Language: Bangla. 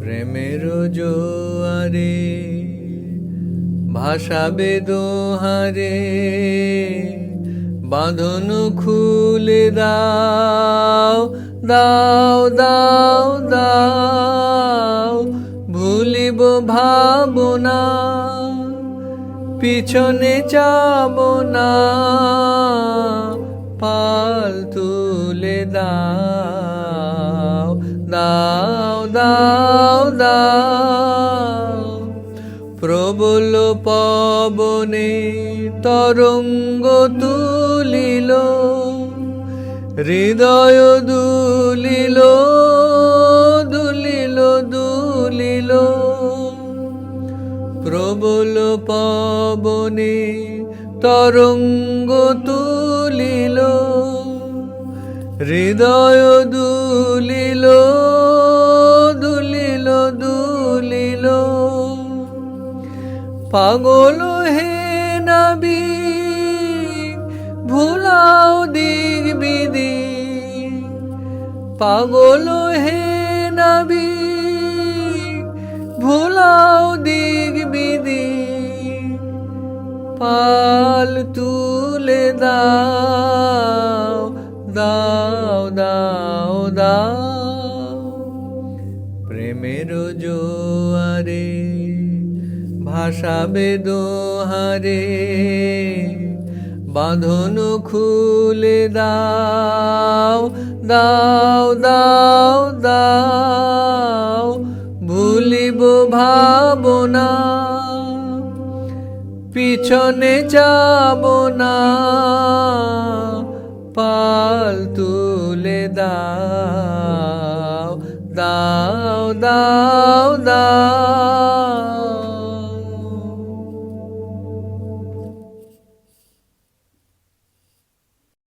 প্রেমের জোয়ারে ভাসাবে দোহারে, বাঁধন খুলে দাও দাও দাও দাও। ভুলিব ভাবনা, পিছনে যাব না, পাল তুলে দাও দাও দাও দাও। প্রবল পবনে তরঙ্গ তুলিল, হৃদয় দুলিল দুলিল দুলিল। প্রবল পবনে তরঙ্গ তুলিল, হৃদয় দুলিল দুলিল দুলিল। পাগল হে নাবিক ভুলাও দিক বিদিক, পাগল হে নাবিক ভুলাও দিক বিদিক। পাল তুলে দাও দাও দাও দাও। প্রেমের জোয়ারে ভাসাবে দোহারে, বাঁধন খুলে দাও দাও দাও দাও। ভুলিব ভাবনা, পিছনে যাব না, পাল তুলে দাও দাও দাও দাও।